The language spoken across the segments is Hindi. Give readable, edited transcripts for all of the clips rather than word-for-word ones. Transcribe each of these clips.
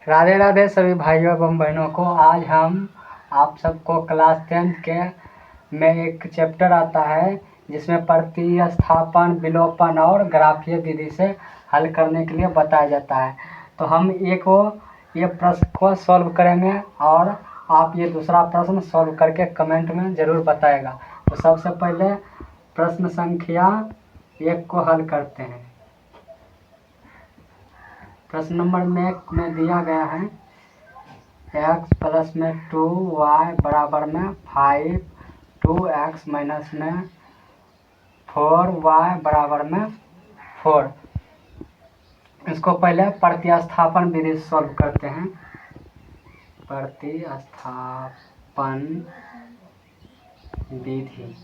राधे राधे सभी भाइयों एवं बहनों को। आज हम आप सबको क्लास 10th के में एक चैप्टर आता है जिसमें प्रतिस्थापन, विलोपन और ग्राफीय विधि से हल करने के लिए बताया जाता है। तो हम ये प्रश्न को सॉल्व करेंगे और आप ये दूसरा प्रश्न सॉल्व करके कमेंट में ज़रूर बताएगा। तो सबसे पहले प्रश्न संख्या 1 को हल करते हैं। प्रश्न नंबर में दिया गया है x प्लस में 2y बराबर में 5, 2x माइनस में 4y बराबर में 4। इसको पहले प्रतिस्थापन विधि से सॉल्व करते हैं। प्रतिस्थापन विधि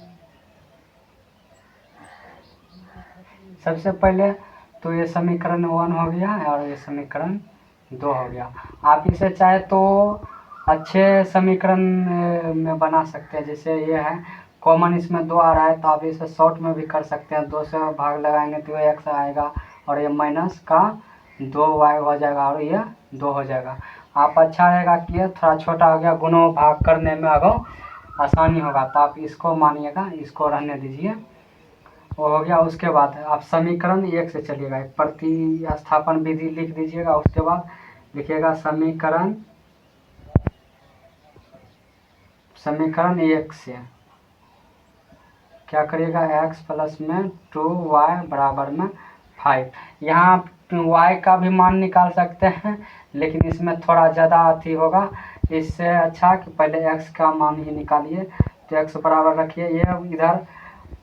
सबसे पहले तो ये समीकरण 1 हो गया और ये समीकरण 2 हो गया। आप इसे चाहे तो अच्छे समीकरण में बना सकते हैं। जैसे ये है कॉमन, इसमें 2 आ रहा है तो आप इसे शॉर्ट में भी कर सकते हैं। 2 से भाग लगाएंगे तो ये x आएगा और ये माइनस का 2y हो जाएगा और ये 2 हो जाएगा। आप अच्छा रहेगा कि ये थोड़ा छोटा हो गया, गुणों भाग करने में आगे आसानी होगा, तो आप इसको मानिएगा, इसको रहने दीजिए, वो हो गया। उसके बाद आप समीकरण 1 से चलिएगा, प्रतिस्थापन विधि लिख दीजिएगा। उसके बाद लिखिएगा समीकरण 1 से क्या करिएगा, x प्लस में 2y बराबर में 5। यहाँ y का भी मान निकाल सकते हैं, लेकिन इसमें थोड़ा ज़्यादा अति होगा। इससे अच्छा कि पहले x का मान ही निकालिए। तो x बराबर रखिए, ये इधर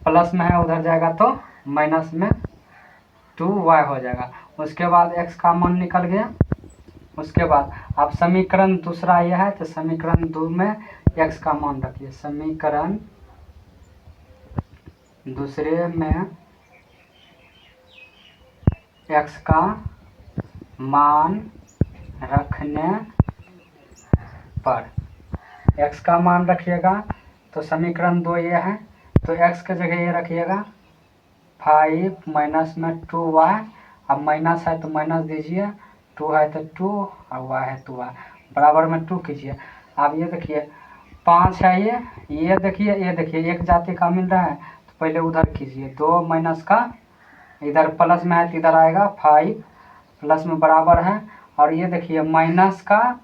प्लस में है, उधर जाएगा तो माइनस में 2y हो जाएगा। उसके बाद x का मान निकल गया। उसके बाद आप समीकरण दूसरा यह है तो समीकरण 2 में x का मान रखिए। समीकरण दूसरे में x का मान रखने पर x का मान रखिएगा। तो समीकरण 2 ये है, तो x के जगह ये रखिएगा 5 माइनस में 2y। अब माइनस है तो माइनस दीजिए, 2 है तो 2 और y है तो y बराबर में 2 कीजिए। अब ये देखिए 5 है, ये देखिए, ये देखिए एक जाति का मिल रहा है तो पहले उधर कीजिए। 2 माइनस का इधर प्लस में है तो इधर आएगा 5 प्लस में बराबर है। और ये देखिए माइनस का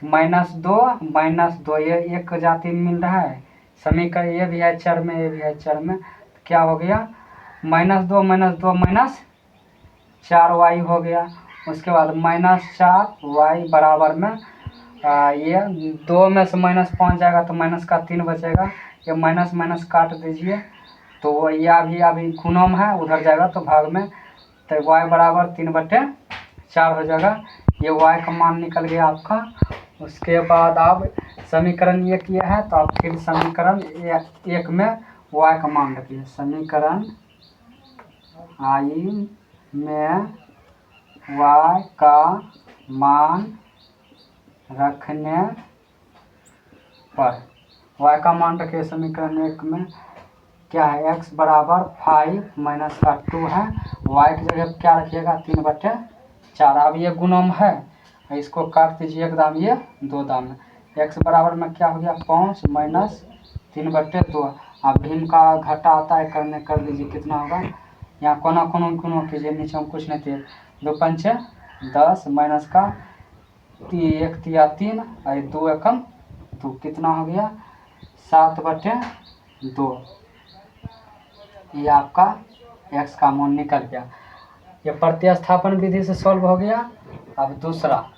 -2 ये एक जाति मिल रहा है। समीकरण ये भी है चर में, ये भी है चर में, तो क्या हो गया -2 माइनस 4y हो गया। उसके बाद -4y बराबर में ये 2 में से -5 जाएगा तो माइनस का 3 बचेगा। ये माइनस माइनस काट दीजिए तो ये अभी गुणों में है, उधर जाएगा तो भाग में, तो y बराबर 3/4 हो जाएगा। ये y का मान निकल गया आपका। उसके बाद आप समीकरण 1 ये है तो आप फिर समीकरण 1 में y का मान रखिए। समीकरण i में y का मान रखने पर y का मान रखिए। समीकरण 1 में क्या है, x बराबर 5 माइनस का 2 है, y की जगह क्या रखिएगा 3/4। अब ये गुणों में है, इसको काट दीजिए एकदम, ये 2 दाम में x बराबर में क्या हो गया 5 माइनस 3/2। अब भीम का घटा आता है करने, कर लीजिए कितना होगा। यहाँ कोना गुणों कीजिए, नीचे में कुछ नहीं थे, 2 पंचे 10 माइनस का 1 तिया 3 और 2 एकम 2, कितना हो गया 7/2। ये आपका x का मान निकल गया। ये प्रतिस्थापन विधि से सॉल्व हो गया। अब दूसरा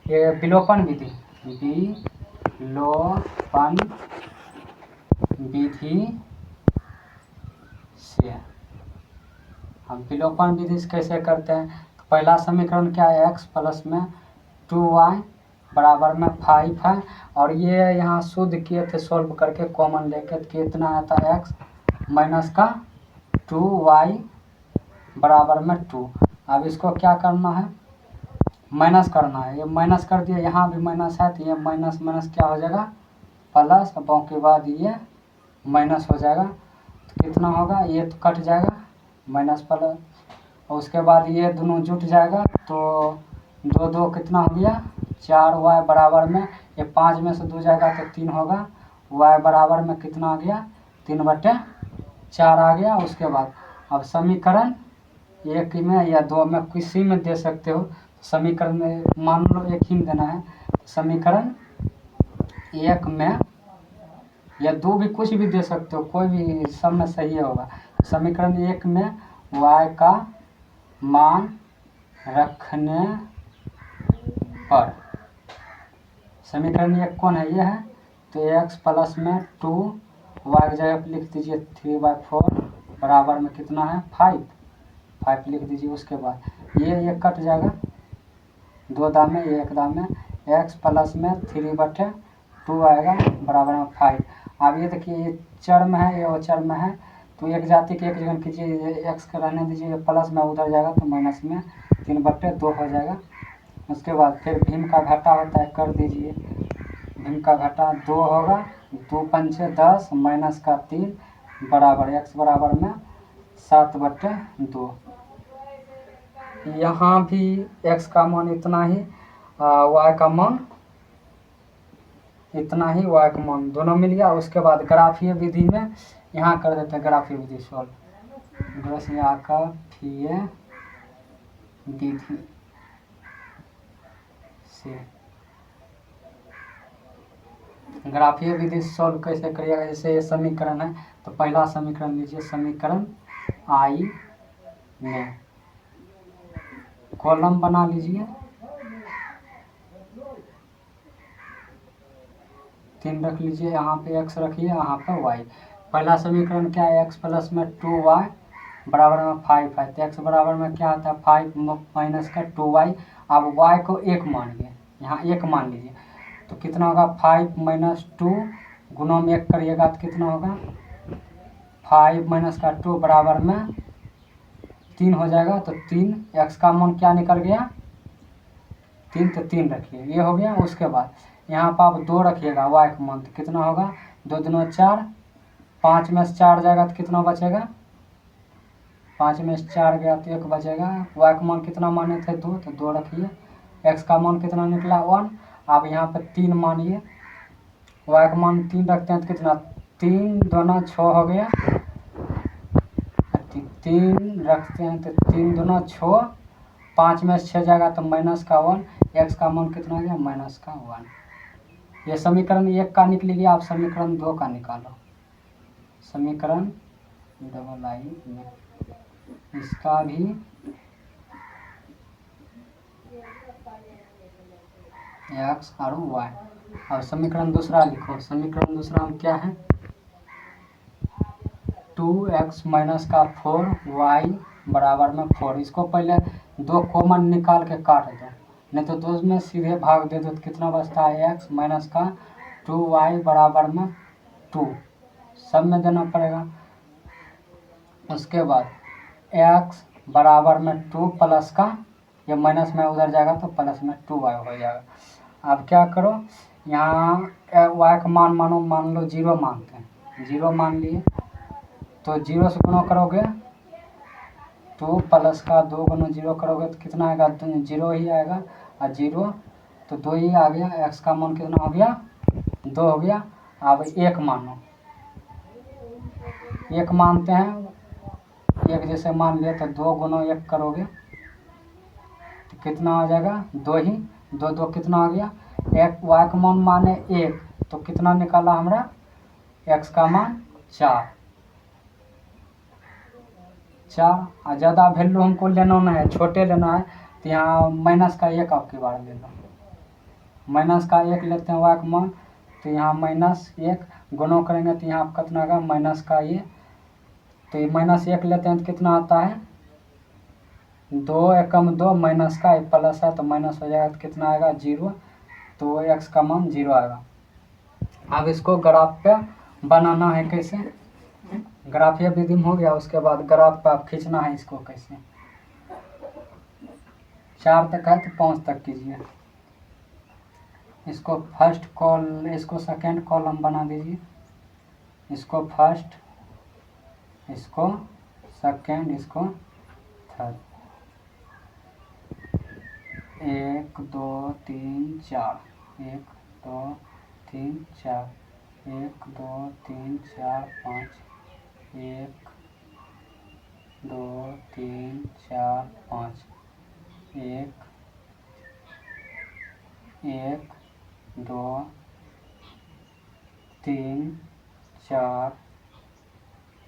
ये विलोपन विधि, विलोपन विधि से हम विलोपन विधि से कैसे करते हैं। तो पहला समीकरण क्या है, x प्लस में 2y बराबर में 5 है, और ये यहाँ शुद्ध किए थे सॉल्व करके कॉमन लेके, तो कितना आता है x माइनस का 2y बराबर में 2। अब इसको क्या करना है, माइनस करना है। ये माइनस कर दिया, यहाँ भी माइनस है तो ये माइनस माइनस क्या हो जाएगा प्लस, अब के बाद ये माइनस हो जाएगा तो कितना होगा, ये तो कट जाएगा माइनस प्लस, और उसके बाद ये दोनों जुट जाएगा तो दो दो कितना हो गया 4, y बराबर में ये 5 में से 2 जाएगा तो 3 होगा, y बराबर में कितना आ गया 3/4 आ गया। उसके बाद अब समीकरण 1 में या 2 में किसी में दे सकते हो, समीकरण में मान लो एक ही में देना है, समीकरण 1 में या 2 भी कुछ भी दे सकते हो, कोई भी सब में सही होगा। समीकरण 1 में y का मान रखने पर, समीकरण 1 कौन है, ये है, तो x प्लस में 2 y की जगह पर लिख दीजिए 3/4 बराबर में कितना है 5 लिख दीजिए। उसके बाद ये कट जाएगा, 2 दाम में 1 दाम में, x प्लस में 3/2 आएगा बराबर में 5। अब ये देखिए ये चर में है, ये चर में है, तो एक जाति के एक जगह कीजिए, x का रहने दीजिए, प्लस में उधर जाएगा तो माइनस में 3/2 हो जाएगा। उसके बाद फिर भीम का घटा होता है, कर दीजिए, भीम का घटा 2 होगा, 2 पंचे 10 माइनस का 3 बराबर x बराबर में 7/2। यहाँ भी x का मान इतना ही, y का मान इतना ही, y का मान दोनों मिल गया। उसके बाद ग्राफीय विधि में यहाँ कर देते हैं, ग्राफीय विधि सॉल्व, ग्राफीय विधि से ग्राफीय विधि सॉल्व कैसे करिएगा। जैसे ये समीकरण है तो पहला समीकरण लीजिए, समीकरण I में कॉलम बना लीजिए, 3 रख लीजिए, यहाँ पे x रखिए, यहाँ पे y। पहला समीकरण क्या है, x प्लस में 2y बराबर में 5 है, तो x बराबर में क्या आता है 5 माइनस का 2y। अब y को 1 मानिए, यहाँ 1 मान लीजिए, तो कितना होगा 5 माइनस 2 गुणों में 1 करिएगा तो कितना होगा 5 माइनस का 2 बराबर में 3 हो जाएगा। तो 3, x का मान क्या निकल गया 3, तो 3 रखिए, ये हो गया। उसके बाद यहाँ पर आप 2 रखिएगा, y का मान तो कितना होगा 2 दूना 4, 5 में से 4 जाएगा तो कितना बचेगा, 5 में से 4 गया तो 1 बचेगा। y का मान कितना माने थे 2, तो 2 रखिए। x का मान कितना निकला 1। आप यहाँ पर 3 मानिए, y का मान 3 रखते हैं तो कितना 3 दूना 6 हो गया, 3 रखते हैं तो 3 दूना 6, 5 में से 6 जाएगा तो माइनस का 1, x का मान कितना हो गया माइनस का 1। ये समीकरण 1 का निकल गया। आप समीकरण 2 का निकालो, समीकरण I में इसका भी x और y। अब समीकरण दूसरा लिखो, समीकरण दूसरा में क्या है 2x माइनस का 4y बराबर में 4। इसको पहले 2 कॉमन निकाल के काट दो, नहीं तो 2 में सीधे भाग दे दो तो कितना बचता है x माइनस का 2y बराबर में 2, सब में देना पड़ेगा। उसके बाद x बराबर में 2 प्लस का, ये माइनस में उधर जाएगा तो प्लस में 2y हो जाएगा। अब क्या करो, यहाँ y का मान मान लो 0 मानते हैं, 0 मान लिए तो 0 से गुणा करोगे 2 प्लस का 2 गुना 0 करोगे तो कितना आएगा 0 ही आएगा, और 0 तो 2 ही आ गया। x का मान कितना हो गया 2 हो गया। अब 1 मानो, 1 मानते हैं, 1 जैसे मान लिया तो 2 गुना 1 करोगे तो कितना आ जाएगा 2 ही, 2 2 कितना आ गया, एक y का मान माने 1 तो कितना निकाला हमारा x का मान 4। और ज़्यादा वैल्यू हमको लेना नहीं है, छोटे लेना है, तो यहाँ माइनस का 1 आपकी बार ले लो, माइनस का 1 लेते हैं y का मान, तो यहाँ -1 गुणा करेंगे तो यहाँ कितना आएगा माइनस का ये, तो ये -1 लेते हैं तो कितना आता है 2 एकम 2 माइनस का एक प्लस है तो माइनस हो जाएगा तो कितना आएगा 0, तो x का मान 0 आएगा। अब इसको ग्राफ पे बनाना है, कैसे ग्राफीय विधि में हो गया। उसके बाद ग्राफ पे आप खींचना है इसको, कैसे 4 तक है तो 5 तक कीजिए, इसको फर्स्ट कॉल, इसको सेकेंड कॉलम बना दीजिए, इसको फर्स्ट, इसको सेकेंड, इसको थर्ड। 1 2 3 4 1 2 3 4 1 2 3 4 5 1 2 3 4 5 1 1 2 3 4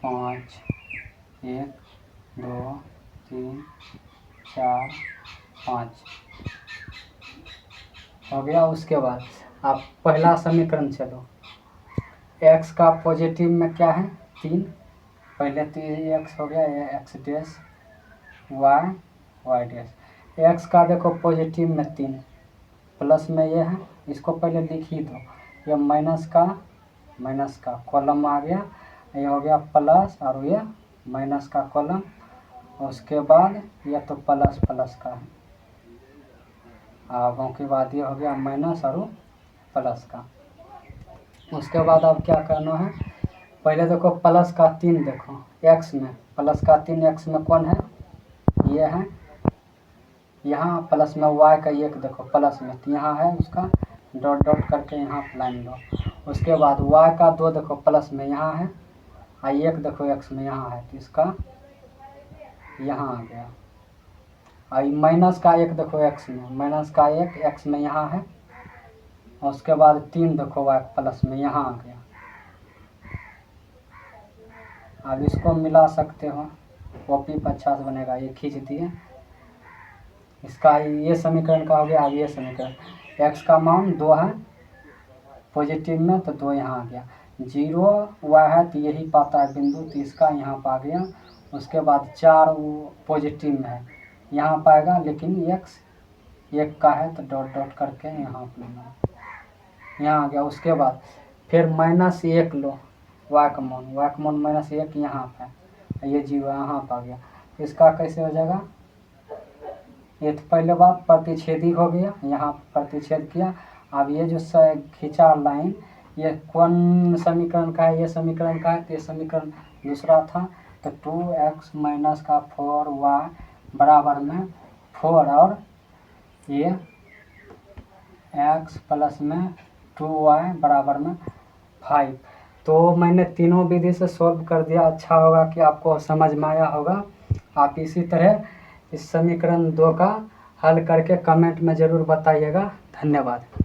5 1 2 3 4 5 हो गया। उसके बाद आप पहला समीकरण चलो, x का पॉजिटिव में क्या है 3, पहले तो ये x हो गया, ये x dash y dash. x का देखो पॉजिटिव में 3 प्लस में ये है, इसको पहले लिख ही दो, ये माइनस का कॉलम आ गया, ये हो गया प्लस और ये माइनस का कॉलम। उसके बाद ये तो प्लस का है, आगे के बाद ये हो गया माइनस और प्लस का। उसके बाद अब क्या करना है, पहले देखो प्लस का 3 देखो x में, प्लस का 3 x में कौन है, ये है, यहाँ प्लस में y का 1 देखो प्लस में, तो यहाँ है उसका डॉट डॉट करके यहाँ लाइन लो। उसके बाद y का 2 देखो प्लस में यहाँ है, और 1 देखो x में यहाँ है, तो इसका यहाँ आ गया। और माइनस का 1 देखो x में, माइनस का 1 x में यहाँ है, और उसके बाद 3 देखो y प्लस में यहाँ आ गया। अब इसको मिला सकते हो, कॉपी पर अच्छा से बनेगा, ये खींच दिए, इसका ये समीकरण का हो गया। अब ये समीकरण x का मान 2 है पॉजिटिव में, तो 2 यहाँ आ गया, 0 y है तो यही पाता है बिंदु, तो इसका यहाँ पा गया। उसके बाद 4 पॉजिटिव में है, यहाँ पाएगा, लेकिन x 1 का है तो डॉट डॉट करके यहाँ आ गया। उसके बाद फिर -1 लो, y का मान -1 यहाँ पे, ये 0 यहाँ पर आ गया, इसका कैसे हो जाएगा, ये तो पहले बात प्रतिच्छेदी हो गया, यहाँ प्रतिच्छेद किया। अब ये जो खींचा लाइन, ये कौन समीकरण का है, ये समीकरण का है, तो ये समीकरण दूसरा था। तो 2x माइनस का 4y बराबर में 4, और ये x प्लस में 2y बराबर में 5। तो मैंने तीनों विधि से सॉल्व कर दिया। अच्छा होगा कि आपको समझ में आया होगा। आप इसी तरह इस समीकरण 2 का हल करके कमेंट में ज़रूर बताइएगा। धन्यवाद।